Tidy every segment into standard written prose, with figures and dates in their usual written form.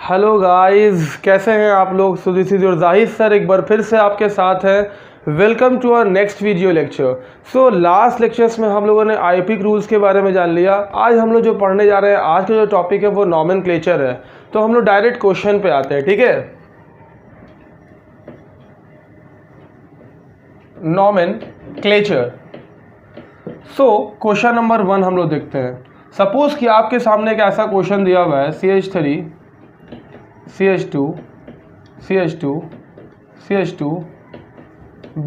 Hello guys, कैसे हैं आप लोग। So this is your Zahid sir, एक बार फिर से आपके साथ हैं। Welcome to our next video lecture. So last lectures में हम लोगों ने आईपिक रूल्स के बारे में जान लिया। आज हम लोग जो पढ़ने जा रहे हैं, आज का जो टॉपिक है वो नॉमेनक्लेचर है। तो हम लोग डायरेक्ट क्वेश्चन पे आते हैं, ठीक है। नॉमेनक्लेचर। सो क्वेश्चन नंबर 1 हम लोग देखते हैं। सपोज कि आपके सामने एक ऐसा क्वेश्चन दिया हुआ है CH3 CH2 CH2 CH2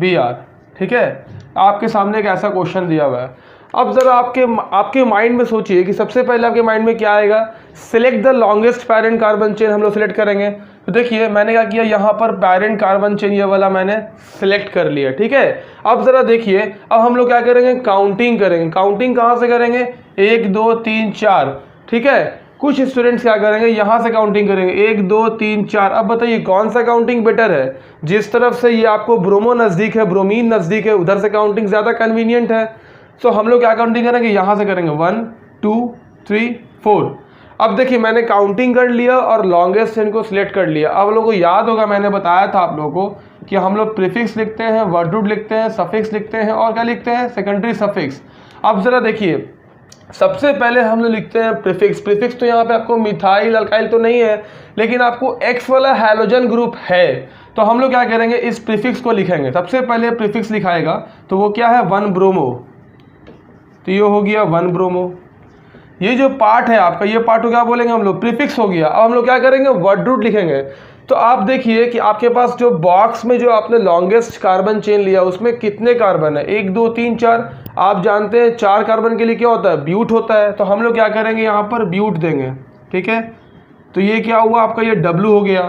Br, ठीक है। आपके सामने एक ऐसा क्वेश्चन दिया हुआ है। अब ज़रा आपके माइंड में सोचिए कि सबसे पहले आपके माइंड में क्या आएगा। Select the longest parent carbon chain हम लोग सिलेक्ट करेंगे। तो देखिए मैंने क्या किया, यहाँ पर पैरेंट कार्बन चेन ये वाला मैंने सिलेक्ट कर लिया, ठीक है। अब ज़रा देखिए, अब हम लोग क्या करेंगे, काउंटिंग करेंगे। काउंटिंग कहाँ से करेंगे, 1 2 3 4, ठीक है। कुछ स्टूडेंट्स क्या करेंगे, यहाँ से काउंटिंग करेंगे 1 2 3 4। अब बताइए कौन सा काउंटिंग बेटर है। जिस तरफ से ये आपको ब्रोमो नज़दीक है, ब्रोमीन नज़दीक है, उधर से काउंटिंग ज़्यादा कन्वीनियंट है। सो हम लोग क्या काउंटिंग करेंगे, यहाँ से करेंगे 1 2 3 4। अब देखिए मैंने काउंटिंग कर लिया और लॉन्गेस्ट चेन को सिलेक्ट कर लिया। अब लोगों को याद होगा, मैंने बताया था आप लोगों को कि हम लोग प्रीफिक्स लिखते हैं, वर्ड रूट लिखते हैं, सफिक्स लिखते हैं और क्या लिखते हैं, सेकेंडरी सफिक्स। अब ज़रा देखिए, सबसे पहले हम लोग लिखते हैं प्रीफिक्स। प्रीफिक्स तो यहाँ पे आपको मिथाइल अल्काइल तो नहीं है, लेकिन आपको X वाला हैलोजन ग्रुप है। तो हम लोग क्या करेंगे, इस प्रीफिक्स को लिखेंगे। सबसे पहले प्रीफिक्स लिखाएगा तो वो क्या है, 1 ब्रोमो। तो ये हो गया 1 ब्रोमो। ये जो पार्ट है आपका, ये पार्ट को क्या बोलेंगे हम लोग, प्रीफिक्स हो गया। अब हम लोग क्या करेंगे, वर्ड रूट लिखेंगे। तो आप देखिए कि आपके पास जो बॉक्स में जो आपने लॉन्गेस्ट कार्बन चेन लिया उसमें कितने कार्बन है, 1 2 3 4। आप जानते हैं 4 कार्बन के लिए क्या होता है, ब्यूट होता है। तो हम लोग क्या करेंगे, यहाँ पर ब्यूट देंगे, ठीक है। तो ये क्या हुआ आपका, ये W हो गया।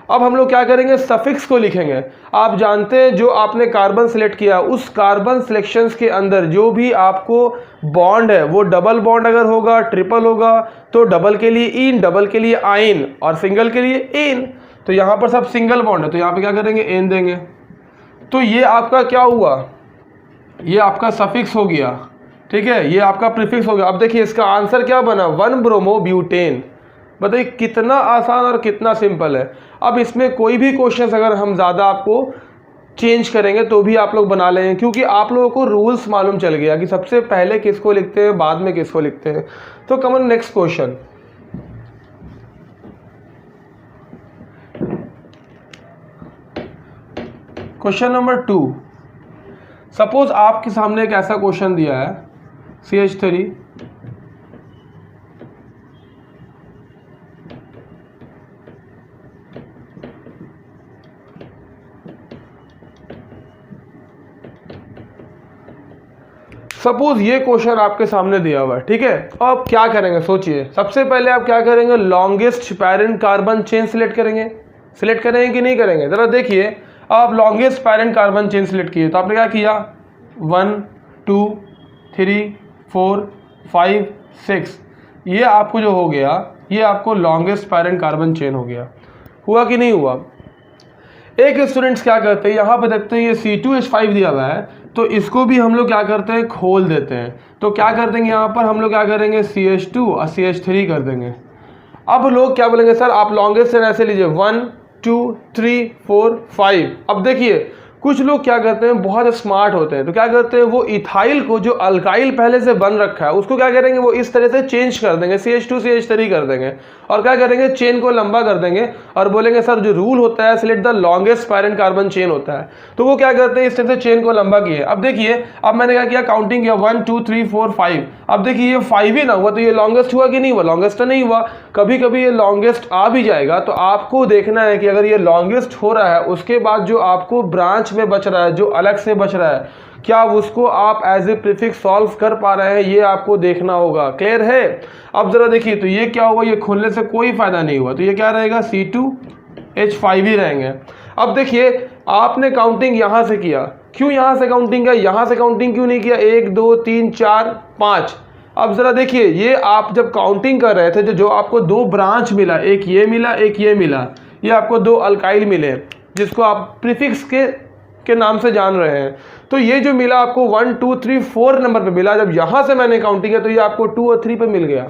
अब हम लोग क्या करेंगे, सफिक्स को लिखेंगे। आप जानते हैं जो आपने कार्बन सिलेक्ट किया, उस कार्बन सिलेक्शंस के अंदर जो भी आपको बॉन्ड है वो डबल बॉन्ड अगर होगा, ट्रिपल होगा, तो डबल के लिए इन, डबल के लिए आइन और सिंगल के लिए इन। तो यहाँ पर सब सिंगल बॉन्ड है, तो यहाँ पे क्या करेंगे, एन देंगे। तो ये आपका क्या हुआ, ये आपका सफिक्स हो गया, ठीक है। ये आपका प्रीफिक्स हो गया। अब देखिए इसका आंसर क्या बना, 1 ब्रोमो ब्यूटेन। बताइए कितना आसान और कितना सिंपल है। अब इसमें कोई भी क्वेश्चन अगर हम ज़्यादा आपको चेंज करेंगे तो भी आप लोग बना लेंगे, क्योंकि आप लोगों को रूल्स मालूम चल गया कि सबसे पहले किसको लिखते हैं, बाद में किसको लिखते हैं। तो come on next question. Question number 2। सपोज आपके सामने एक ऐसा क्वेश्चन दिया है, CH3 सपोज ये क्वेश्चन आपके सामने दिया हुआ है, ठीक है। अब क्या करेंगे, सोचिए। सबसे पहले आप क्या करेंगे, longest parent carbon chain select करेंगे। सिलेक्ट करेंगे कि नहीं करेंगे, जरा देखिए। आप longest parent carbon chain select किए तो आपने क्या किया, 1 2 3 4 5 6। ये आपको जो हो गया, ये आपको लॉन्गेस्ट पैरेंट कार्बन चेन हो गया। हुआ कि नहीं हुआ। एक स्टूडेंट्स क्या करते हैं, यहाँ पे देखते हैं ये C2H5 दिया हुआ है, तो इसको भी हम लोग क्या करते हैं, खोल देते हैं। तो क्या कर देंगे, यहाँ पर हम लोग क्या करेंगे, CH2 और CH3 कर देंगे। अब लोग क्या बोलेंगे, सर आप लॉन्गेस्ट चेन ऐसे लीजिए, 1 2 3 4 5। अब देखिए कुछ लोग क्या करते हैं, बहुत स्मार्ट होते हैं, तो क्या करते हैं, वो इथाइल को जो अल्काइल पहले से बन रखा है उसको क्या करेंगे, वो इस तरह से चेंज कर देंगे, CH2 CH3 कर देंगे। और क्या करेंगे, चेन को लंबा कर देंगे और बोलेंगे सर जो रूल होता है select the longest parent carbon chain होता है। तो वो क्या करते हैं, इस तरह से चेन को लंबा किए। अब देखिए, अब मैंने क्या किया, काउंटिंग किया 1 2 3 4 5। अब देखिए ये 5 ही ना हुआ, तो ये लॉन्गेस्ट हुआ कि नहीं हुआ, लॉन्गेस्ट तो नहीं हुआ। कभी कभी ये लॉन्गेस्ट आ भी जाएगा, तो आपको देखना है कि अगर ये लॉन्गेस्ट हो रहा है उसके बाद जो आपको ब्रांच में बच रहा है, जो अलग से बच रहा है, क्या उसको आप एज ए प्रीफिक्स सॉल्व कर पा रहे हैं, ये आपको देखना होगा। क्लियर है। अब जरा देखिए, तो ये क्या हुआ, ये खोलने से कोई फायदा नहीं हुआ, तो ये क्या रहेगा, C2H5 ही रहेंगे। अब देखिए आपने काउंटिंग यहाँ से किया, क्यों यहाँ से काउंटिंग किया, यहाँ से काउंटिंग क्यों नहीं किया, 1 2 3 4 5। अब जरा देखिए, ये आप जब काउंटिंग कर रहे थे जो आपको 2 ब्रांच मिला, एक ये मिला एक ये मिला, ये आपको 2 अल्काइल मिले जिसको आप प्रीफिक्स के नाम से जान रहे हैं। तो ये जो मिला आपको 1 2 3 4 नंबर पे मिला। जब यहाँ से मैंने काउंटिंग किया तो ये आपको 2 और 3 पे मिल गया।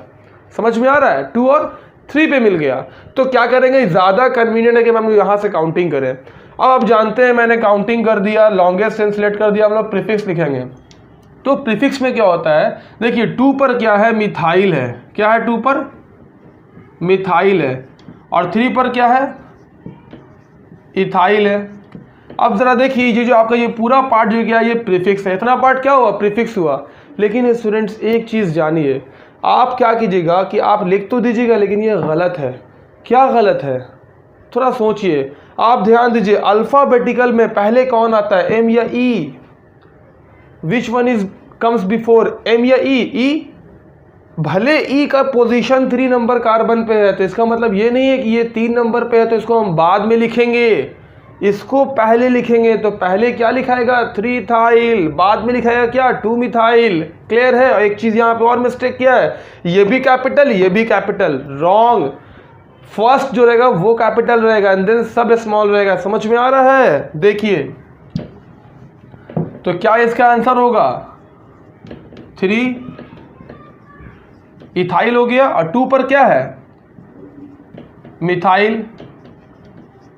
समझ में आ रहा है, 2 और 3 पे मिल गया। तो क्या करेंगे, ज़्यादा कन्वीनियंट है कि हम यहाँ से काउंटिंग करें। अब आप जानते हैं मैंने काउंटिंग कर दिया, लॉन्गेस्ट चेन सिलेक्ट कर दिया, हम लोग प्रीफिक्स लिखेंगे। तो प्रीफिक्स में क्या होता है, देखिए 2 पर क्या है, मिथाइल है। क्या है 2 पर, मिथाइल है। और 3 पर क्या है, इथाइल है। अब ज़रा देखिए ये जो आपका ये पूरा पार्ट जो क्या है ये प्रीफिक्स है, इतना पार्ट क्या हुआ, प्रीफिक्स हुआ। लेकिन स्टूडेंट्स एक चीज़ जानिए, आप क्या कीजिएगा कि आप लिख तो दीजिएगा लेकिन ये गलत है। क्या गलत है, थोड़ा सोचिए, आप ध्यान दीजिए। अल्फ़ाबेटिकल में पहले कौन आता है, एम या E? Which one is comes before, M या ई? ई। भले ई का पोजीशन 3 नंबर कार्बन पे है तो इसका मतलब ये नहीं है कि ये 3 नंबर पे है तो इसको हम बाद में लिखेंगे, इसको पहले लिखेंगे। तो पहले क्या लिखाएगा, 3 इथाइल, बाद में लिखाएगा क्या, 2 मिथाइल। क्लियर है। एक चीज़ यहाँ पे और मिस्टेक किया है, ये भी कैपिटल ये भी कैपिटल, रॉन्ग। फर्स्ट जो रहेगा वो कैपिटल रहेगा एंड देन सब स्मॉल रहेगा। समझ में आ रहा है, देखिए। तो क्या इसका आंसर होगा, 3 इथाइल हो गया और 2 पर क्या है, मिथाइल।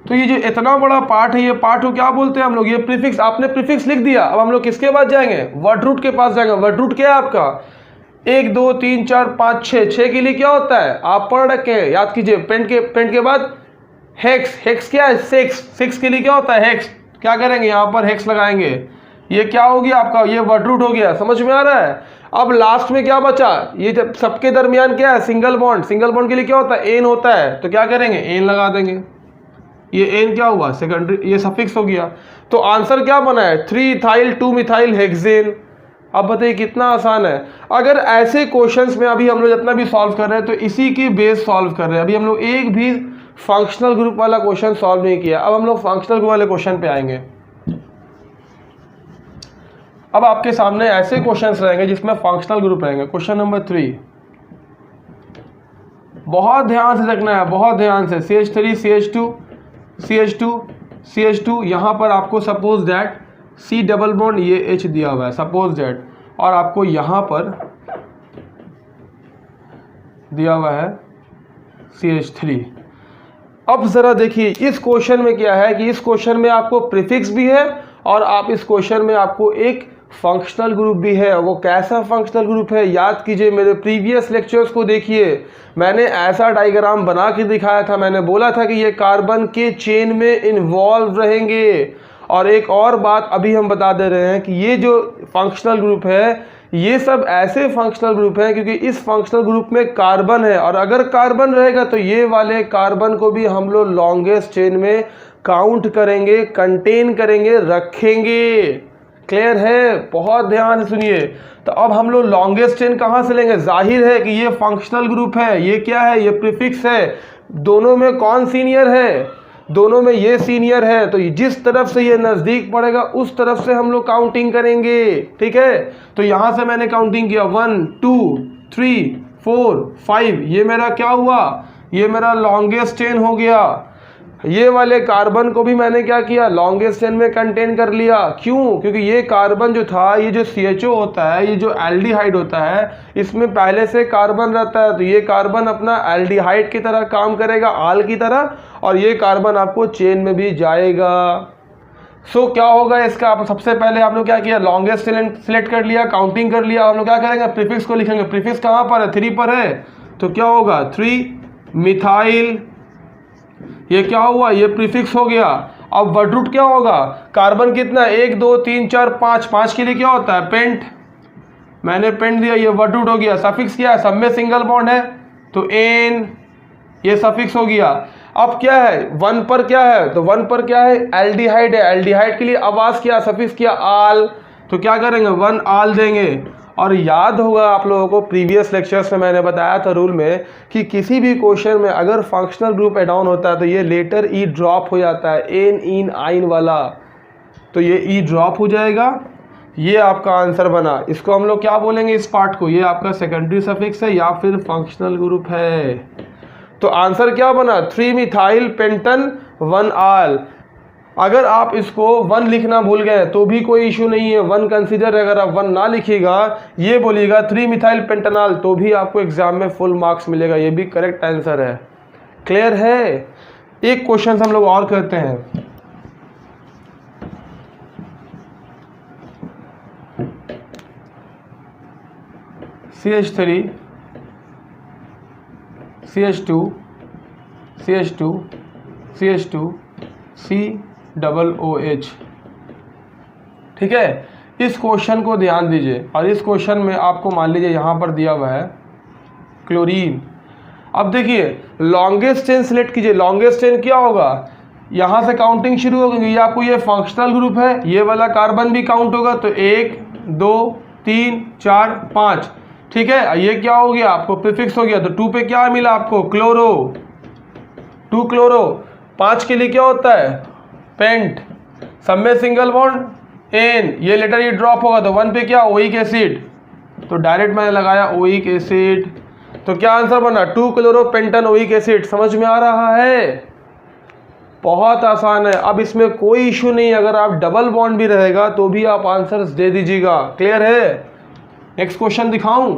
तो ये जो इतना बड़ा पार्ट है, ये पार्ट को क्या बोलते हैं हम लोग, ये प्रीफिक्स। आपने प्रीफिक्स लिख दिया, अब हम लोग किसके पास जाएंगे, वर्ड रूट के पास जाएंगे। वर्ड रूट क्या है आपका, 1 2 3 4 5 6। 6 के लिए क्या होता है, आप पढ़ रखे हैं, याद कीजिए। पेंट के बाद हेक्स। हेक्स क्या है, 6। 6 के लिए क्या होता है, हेक्स। क्या करेंगे, यहाँ पर हेक्स लगाएंगे। ये क्या हो गया आपका, ये वर्ड रूट हो गया। समझ में आ रहा है। अब लास्ट में क्या बचा, ये जब सबके दरमियान क्या है, सिंगल बॉन्ड। सिंगल बॉन्ड के लिए क्या होता है, एन होता है। तो क्या करेंगे, एन लगा देंगे। ये एन क्या हुआ, सेकेंडरी, ये सफिक्स हो गया। तो आंसर क्या बना है, 3 इथाइल 2 मिथाइल हेक्सेन। अब बताइए कितना आसान है। अगर ऐसे क्वेश्चंस में अभी हम लोग जितना भी सॉल्व कर रहे हैं तो इसी की बेस सॉल्व कर रहे हैं। अभी हम लोग एक भी फंक्शनल ग्रुप वाला क्वेश्चन सॉल्व नहीं किया। अब हम लोग फंक्शनल ग्रुप वाले क्वेश्चन पे आएंगे। अब आपके सामने ऐसे क्वेश्चंस रहेंगे जिसमें फंक्शनल ग्रुप रहेंगे। क्वेश्चन नंबर 3, बहुत ध्यान से देखना है, बहुत ध्यान से। CH3 CH2 CH2 CH2, यहाँ पर आपको suppose that C double bond ये H दिया हुआ है, सपोज दैट, और आपको यहाँ पर दिया हुआ है CH3। अब ज़रा देखिए इस क्वेश्चन में क्या है कि इस क्वेश्चन में आपको प्रीफिक्स भी है और आप इस क्वेश्चन में आपको एक फंक्शनल ग्रुप भी है। वो कैसा फंक्शनल ग्रुप है, याद कीजिए, मेरे प्रीवियस लेक्चर्स को देखिए। मैंने ऐसा डायग्राम बना के दिखाया था। मैंने बोला था कि ये कार्बन के चेन में इन्वॉल्व रहेंगे। और एक और बात अभी हम बता दे रहे हैं कि ये जो फंक्शनल ग्रुप है, ये सब ऐसे फंक्शनल ग्रुप हैं क्योंकि इस फंक्शनल ग्रुप में कार्बन है, और अगर कार्बन रहेगा तो ये वाले कार्बन को भी हम लोग लॉन्गेस्ट चेन में काउंट करेंगे, कंटेन करेंगे, रखेंगे। क्लियर है, बहुत ध्यान से सुनिए। तो अब हम लोग लॉन्गेस्ट चेन कहाँ से लेंगे, जाहिर है कि ये फंक्शनल ग्रुप है, ये क्या है, ये प्रीफिक्स है। दोनों में कौन सीनियर है, दोनों में ये सीनियर है। तो जिस तरफ से ये नज़दीक पड़ेगा उस तरफ से हम लोग काउंटिंग करेंगे। ठीक है, तो यहाँ से मैंने काउंटिंग किया 1 2 3 4 5। ये मेरा क्या हुआ, ये मेरा लॉन्गेस्ट चेन हो गया। ये वाले कार्बन को भी मैंने क्या किया, लॉन्गेस्ट चेन में कंटेन कर लिया। क्यों, क्योंकि ये कार्बन जो था, ये जो CHO होता है, ये जो एल्डिहाइड होता है, इसमें पहले से कार्बन रहता है। तो ये कार्बन अपना एल्डिहाइड की तरह काम करेगा, आल की तरह, और ये कार्बन आपको चेन में भी जाएगा। सो क्या होगा इसका, आप सबसे पहले आप लोग क्या किया, लॉन्गेस्ट चेन सिलेक्ट कर लिया, काउंटिंग कर लिया। हम लोग क्या करेंगे, प्रीफिक्स को लिखेंगे। प्रीफिक्स कहाँ पर है, 3 पर है। तो क्या होगा, 3 मिथाइल। ये क्या हुआ, ये प्रीफिक्स हो गया। अब वर्ड रूट क्या होगा, कार्बन कितना, 1 2 3 4 5। 5 के लिए क्या होता है, पेंट। मैंने पेंट दिया, ये वर्ड रूट हो गया। सफिक्स क्या है, सब में सिंगल बॉन्ड है तो एन, ये सफिक्स हो गया। अब क्या है, 1 पर क्या है, तो 1 पर क्या है, एल्डिहाइड है। एल्डिहाइड के लिए आवाज क्या, सफिक्स क्या, आल। तो क्या करेंगे, 1 आल देंगे। और याद होगा आप लोगों को प्रीवियस लेक्चर्स में मैंने बताया था रूल में कि किसी भी क्वेश्चन में अगर फंक्शनल ग्रुप एड ऑन होता है तो ये लेटर ई ड्रॉप हो जाता है, एन इन आइन वाला। तो ये ई ड्रॉप हो जाएगा। ये आपका आंसर बना। इसको हम लोग क्या बोलेंगे, इस पार्ट को, ये आपका सेकेंडरी सफिक्स है या फिर फंक्शनल ग्रुप है। तो आंसर क्या बना, 3 मिथाइल पेंटन 1 आल। अगर आप इसको 1 लिखना भूल गए तो भी कोई इशू नहीं है, 1 कंसीडर। अगर आप 1 ना लिखिएगा, ये बोलिएगा 3 मिथाइल पेंटानॉल, तो भी आपको एग्जाम में फुल मार्क्स मिलेगा, ये भी करेक्ट आंसर है। क्लियर है? एक क्वेश्चन हम लोग और करते हैं। CH3 CH2 CH2 CH2 COOH। ठीक है, इस क्वेश्चन को ध्यान दीजिए। और इस क्वेश्चन में आपको मान लीजिए यहाँ पर दिया हुआ है क्लोरीन। अब देखिए लॉन्गेस्ट चेन सिलेक्ट कीजिए। लॉन्गेस्ट चेन क्या होगा, यहाँ से काउंटिंग शुरू होगी। ये आपको ये फंक्शनल ग्रुप है, ये वाला कार्बन भी काउंट होगा, तो 1 2 3 4 5। ठीक है, ये क्या हो गया आपको प्रीफिक्स हो गया, तो 2 पे क्या मिला आपको क्लोरो, 2 क्लोरो। 5 के लिए क्या होता है पेंट, सब में सिंगल बॉन्ड एन, ये लेटर ये ड्रॉप होगा, तो 1 पे क्या ओइक एसिड, तो डायरेक्ट मैंने लगाया ओइक एसिड। तो क्या आंसर बना 2 क्लोरो पेंटन ओइक एसिड। समझ में आ रहा है? बहुत आसान है। अब इसमें कोई इशू नहीं, अगर आप डबल बॉन्ड भी रहेगा तो भी आप आंसर्स दे दीजिएगा। क्लियर है? नेक्स्ट क्वेश्चन दिखाऊं?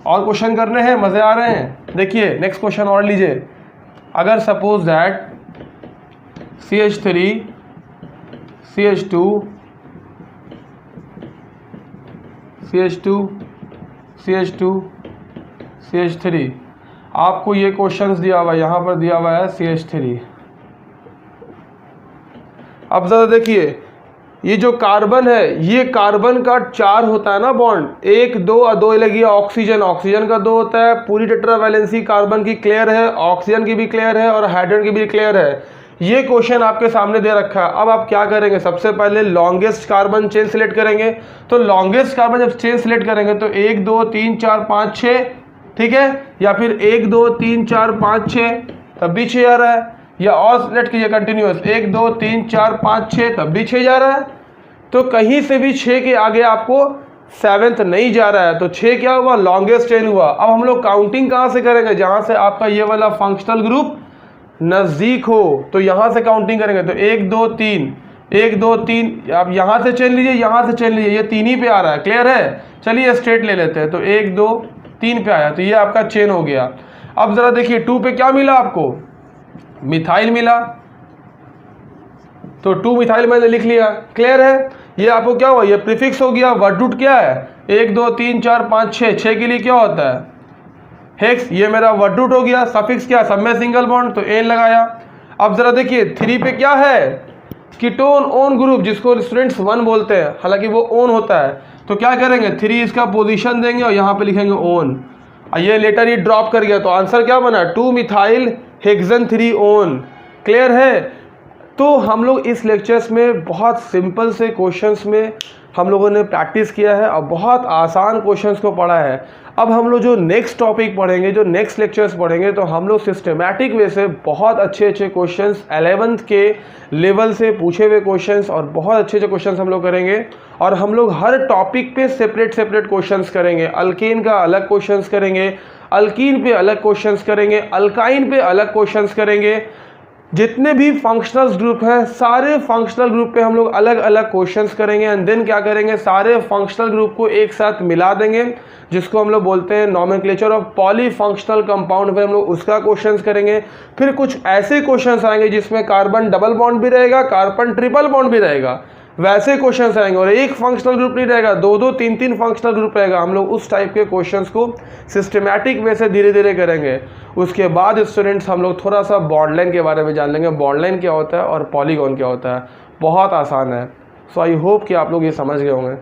और क्वेश्चन करने हैं, मजे आ रहे हैं? देखिए नेक्स्ट क्वेश्चन और लीजिए। अगर suppose that CH3 CH2 CH2 CH2 CH3, आपको ये क्वेश्चंस दिया हुआ है, यहाँ पर दिया हुआ है CH3। अब ज़रा देखिए, ये जो कार्बन है, ये कार्बन का 4 होता है ना बॉन्ड, 1 2 और 2 लगी ऑक्सीजन, ऑक्सीजन का 2 होता है। पूरी टेट्रावैलेंसी कार्बन की क्लियर है, ऑक्सीजन की भी क्लियर है और हाइड्रोजन की भी क्लियर है। ये क्वेश्चन आपके सामने दे रखा है। अब आप क्या करेंगे, सबसे पहले लॉन्गेस्ट कार्बन चेन सिलेक्ट करेंगे। तो लॉन्गेस्ट कार्बन जब चेन सिलेक्ट करेंगे तो 1 2 3 4 5 6, ठीक है, या फिर 1 2 3 4 5 6, तब भी 6 आ रहा है। या और सिलेक्ट कीजिए कंटिन्यूअस, 1 2 3 4 5 6, तब भी 6 जा रहा है। तो कहीं से भी 6 के आगे आपको 7th नहीं जा रहा है, तो 6 क्या हुआ, लॉन्गेस्ट चेन हुआ। अब हम लोग काउंटिंग कहाँ से करेंगे, जहाँ से आपका ये वाला फंक्शनल ग्रुप नज़दीक हो, तो यहाँ से काउंटिंग करेंगे। तो 1 2 3 1 2 3, आप यहाँ से चेन लीजिए, यहाँ से चेन लीजिए, ये 3 ही पे आ रहा है। क्लियर है? चलिए स्ट्रेट ले लेते हैं। तो 1 2 3 पे आया, तो ये आपका चेन हो गया। अब ज़रा देखिए 2 पे क्या मिला आपको, मिथाइल मिला, तो 2 मिथाइल मैंने लिख लिया। क्लियर है? ये आपको क्या हुआ, ये प्रीफिक्स हो गया। वर्ड रूट क्या है, 1 2 3 4 5 6, 6 के लिए क्या होता है हेक्स, ये मेरा वर्ड रूट हो गया। सफिक्स क्या, सब में सिंगल बॉन्ड, तो एन लगाया। अब जरा देखिए 3 पे क्या है, कीटोन ओन ग्रुप, जिसको स्टूडेंट्स 1 बोलते हैं, हालांकि वो ओन होता है। तो क्या करेंगे, 3 इसका पोजीशन देंगे और यहाँ पे लिखेंगे ओन। ये लेटर ये ड्रॉप कर गया, तो आंसर क्या बना 2 मिथाइल हेक्सेन 3 ओन। क्लियर है? तो हम लोग इस लेक्चर्स में बहुत सिंपल से क्वेश्चंस में हम लोगों ने प्रैक्टिस किया है और बहुत आसान क्वेश्चंस को पढ़ा है। अब हम लोग जो नेक्स्ट टॉपिक पढ़ेंगे, जो नेक्स्ट लेक्चर्स पढ़ेंगे, तो हम लोग सिस्टमैटिक वे से बहुत अच्छे अच्छे क्वेश्चंस 11th के लेवल से पूछे हुए क्वेश्चंस और बहुत अच्छे अच्छे क्वेश्चंस हम लोग करेंगे। और हम लोग हर टॉपिक पे सेपरेट सेपरेट क्वेश्चंस करेंगे। अल्केन का अलग क्वेश्चंस करेंगे, अल्कीन पे अलग क्वेश्चंस करेंगे, अल्काइन पे अलग क्वेश्चंस करेंगे। जितने भी फंक्शनल ग्रुप हैं, सारे फंक्शनल ग्रुप पे हम लोग अलग अलग क्वेश्चंस करेंगे। एंड देन क्या करेंगे, सारे फंक्शनल ग्रुप को एक साथ मिला देंगे, जिसको हम लोग बोलते हैं नॉमेनक्लेचर ऑफ पॉलीफंक्शनल कंपाउंड पे हम लोग उसका क्वेश्चंस करेंगे। फिर कुछ ऐसे क्वेश्चंस आएंगे जिसमें कार्बन डबल बॉन्ड भी रहेगा, कार्बन ट्रिपल बॉन्ड भी रहेगा, वैसे क्वेश्चंस आएंगे। और एक फंक्शनल ग्रुप नहीं रहेगा, 2 3 फंक्शनल ग्रुप रहेगा। हम लोग उस टाइप के क्वेश्चंस को सिस्टमैटिक वे से धीरे धीरे करेंगे। उसके बाद स्टूडेंट्स हम लोग थोड़ा सा बॉन्ड लाइन के बारे में जान लेंगे, बॉन्ड लाइन क्या होता है और पॉलीगॉन क्या होता है। बहुत आसान है। सो आई होप कि आप लोग ये समझ गए होंगे।